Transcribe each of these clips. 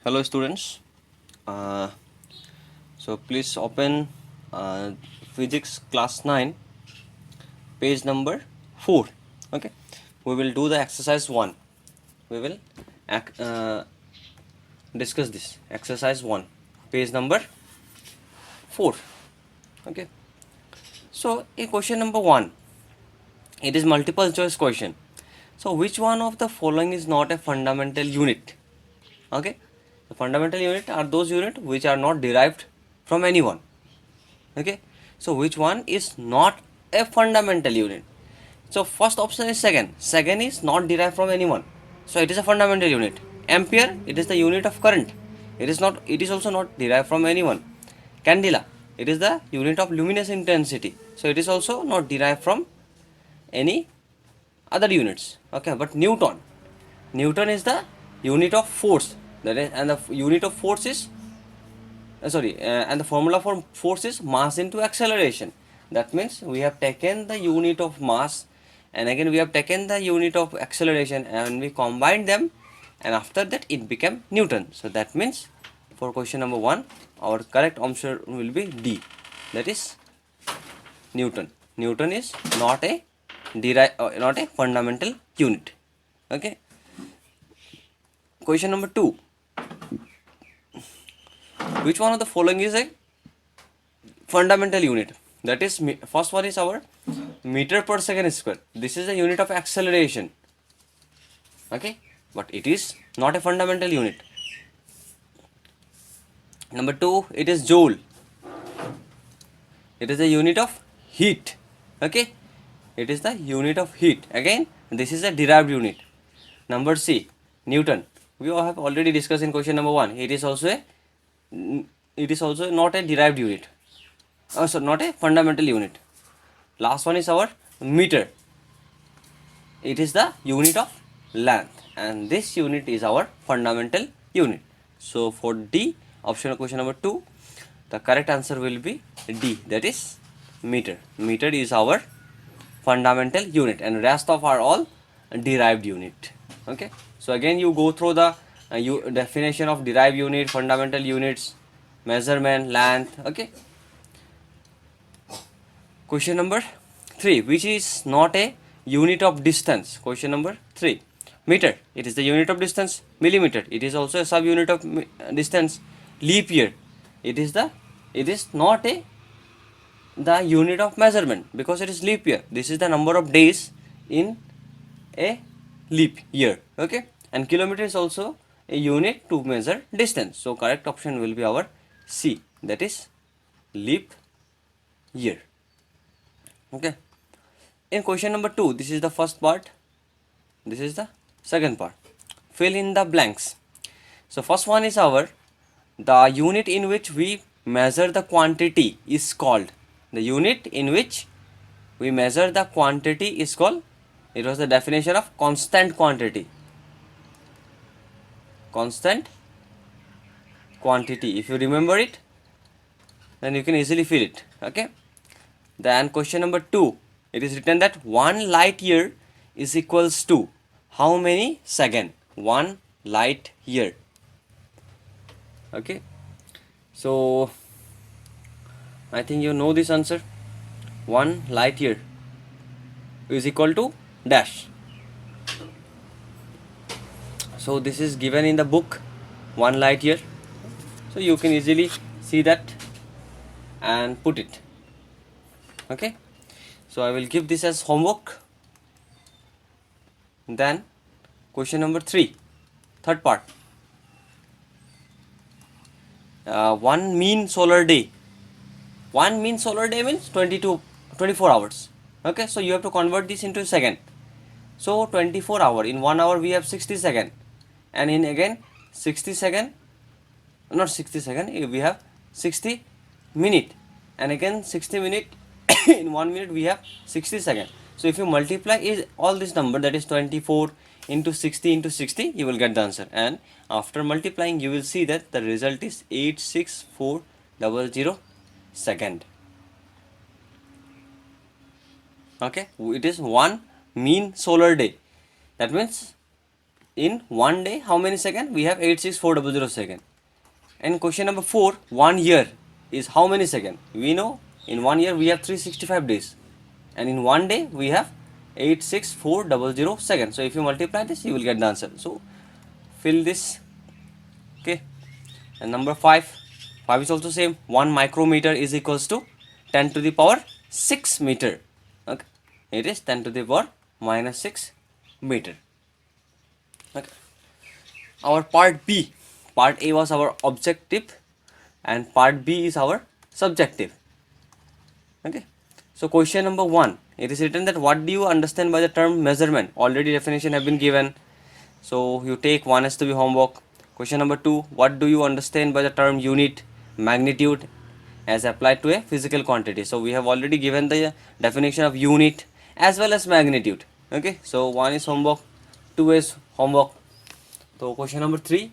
Hello students. Uh, so please open uh, physics class 9 page number 4. Okay, we will do the exercise 1. We will discuss this exercise 1 page number 4. Okay, so in question number 1, it is multiple choice question. So which one of the following is not a fundamental unit? Okay, the fundamental unit are those units which are not derived from anyone. Okay, so which one is not a fundamental unit? So first option is second is not derived from anyone, so it is a fundamental unit. Ampere, it is the unit of current, it is also not derived from anyone. Candela, it is the unit of luminous intensity, so it is also not derived from any other units. Okay, but Newton is the unit of force, that is, and the unit of force is and the formula for force is mass into acceleration. That means we have taken the unit of mass and again we have taken the unit of acceleration and we combined them, and after that it became Newton. So that means for question number 1 our correct answer will be D, that is Newton. Newton is not a not a fundamental unit. Okay, question number 2, which one of the following is a fundamental unit? That is, first one is our meter per second square. This is a unit of acceleration. Okay, but it is not a fundamental unit. Number 2, it is joule. It is a unit of heat. Okay, it is the unit of heat. Again, this is a derived unit. Number C, Newton. We all have already discussed in question number 1. It is also not a derived unit. So not a fundamental unit. Last one is our meter. It is the unit of length, and this unit is our fundamental unit. So for D, optional question number 2, the correct answer will be D, that is meter. Meter is our fundamental unit and rest of are all derived unit. Okay, so again you go through the definition of derived unit, fundamental units, measurement, length. Okay, question number 3, which is not a unit of distance? Question number 3, meter, it is the unit of distance. Millimeter, it is also a subunit of distance. Leap year, it is not a the unit of measurement because it is leap year. This is the number of days in a leap year. Okay, and kilometer is also a unit to measure distance. So correct option will be our C, that is leap year. Okay, in question number 2, this is the first part, this is the second part. Fill in the blanks. So first one is our the unit in which we measure the quantity is called, the unit in which we measure the quantity is called, it was the definition of constant quantity. Constant quantity, if you remember it, then you can easily fill it. Okay, then question number 2, it is written that 1 light year is equals to how many second? 1 light year. Okay, so I think you know this answer. 1 light year is equal to dash. So this is given in the book, 1 light year. So you can easily see that and put it. Okay, so I will give this as homework. Then question number 3, third part. One mean solar day. One mean solar day means 24 hours. Okay, so you have to convert this into second. So 24 hour, in 1 hour we have 60 second, and in again 60 second, not 60 second, we have 60 minute, and again 60 minute in 1 minute we have 60 second. So if you multiply is all this number, that is 24 into 60 into 60, you will get the answer, and after multiplying you will see that the result is 86400 second. Okay, it is one mean solar day. That means in 1 day, how many seconds? We have 86400 seconds. And question number 4, 1 year is how many seconds? We know in 1 year we have 365 days, and in 1 day we have 86400 seconds. So if you multiply this, you will get the answer. So fill this. Okay. And number 5 is also same. 1 micrometer is equals to 10 to the power 6 meter. Okay, it is 10 to the power minus 6 meter. Okay. Our part B, part A was our objective and part B is our subjective. Okay, so question number 1, it is written that what do you understand by the term measurement? Already definition have been given, so you take 1 as to be homework. Question number 2, what do you understand by the term unit, magnitude as applied to a physical quantity? So we have already given the definition of unit as well as magnitude. Okay, so 1 is homework, 2 is homework. So question number 3,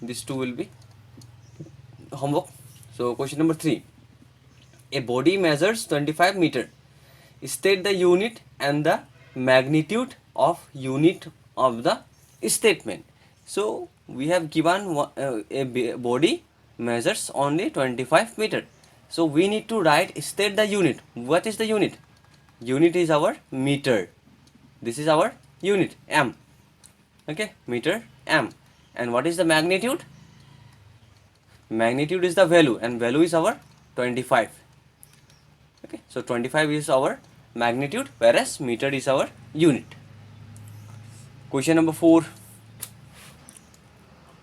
this 2 will be homework. So question number 3, a body measures 25 meter. State the unit and the magnitude of unit of the statement. So we have given a body measures only 25 meter. So we need to write, state the unit. What is the unit? Unit is our meter. This is our unit, m. Okay, meter, m. And what is the magnitude? Magnitude is the value, and value is our 25. Okay, so 25 is our magnitude, whereas meter is our unit. Question number 4,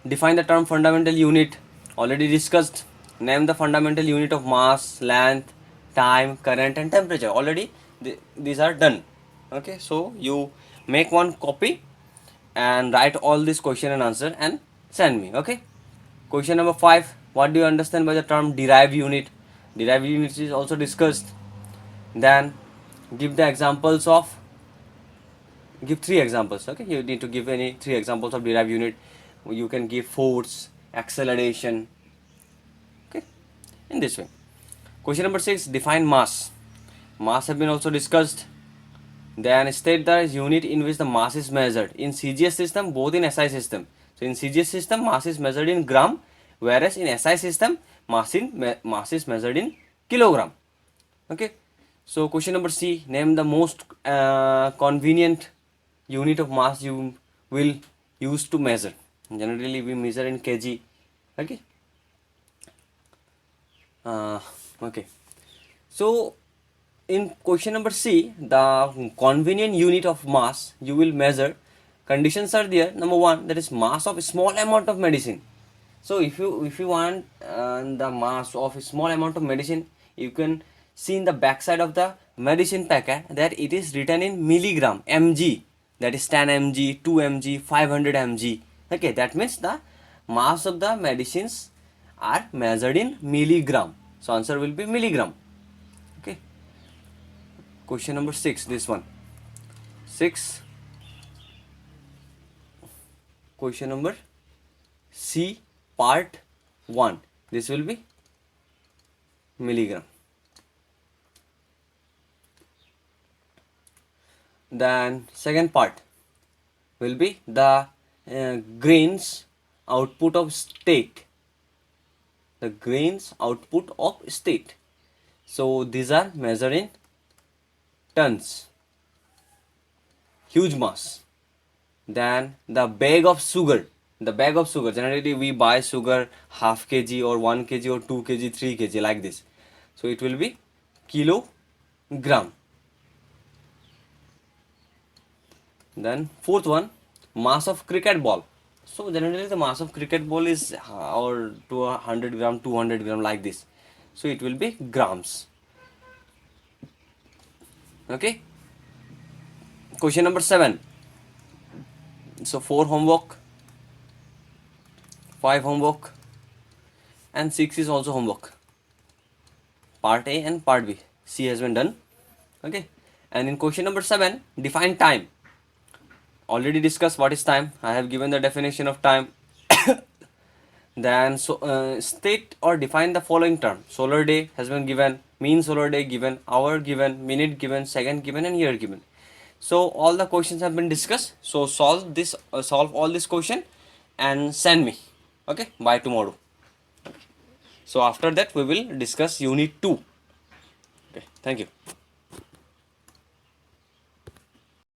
define the term fundamental unit. Already discussed. Name the fundamental unit of mass, length, time, current and temperature. Already these are done. Okay, so you make one copy and write all this question and answer and send me. Okay. Question number 5, what do you understand by the term derived unit? Derived unit is also discussed. Then give the examples of, give 3 examples. Okay, you need to give any 3 examples of derived unit. You can give force, acceleration. Okay, in this way. Question number 6, define mass. Mass have been also discussed. Then state the unit in which the mass is measured in CGS system, both in SI system. So in CGS system, mass is measured in gram, whereas in SI system, mass is measured in kilogram. Okay. So question number C, name the most convenient unit of mass you will use to measure. Generally we measure in kg. Okay. Okay. So in question number C, the convenient unit of mass you will measure, conditions are there. Number 1, that is mass of a small amount of medicine. So if you want the mass of a small amount of medicine, you can see in the back side of the medicine packet that it is written in milligram, mg, that is 10 mg, 2 mg, 500 mg. Okay, that means the mass of the medicines are measured in milligram. So answer will be milligram. Okay. Question number 6, this one. 6. Question number C, part 1. This will be milligram. Then second part will be the grains output of state. The grains output of state. So these are measured in tons. Huge mass. Then the bag of sugar. The bag of sugar, generally we buy sugar half kg or 1 kg or 2 kg, 3 kg like this. So it will be kilogram. Then fourth one, mass of cricket ball. So generally the mass of cricket ball is or 200 gram, 200 gram like this. So it will be grams. Okay. Question number 7. So 4 homework, 5 homework and 6 is also homework. Part A and part B. C has been done. Okay. And in question number 7, define time. Already discussed what is time. I have given the definition of time. Then state or define the following term. Solar day has been given, mean solar day given, hour given, minute given, second given and year given. So all the questions have been discussed. So solve all this question and send me. Okay, by tomorrow. So after that we will discuss unit 2. Okay, thank you.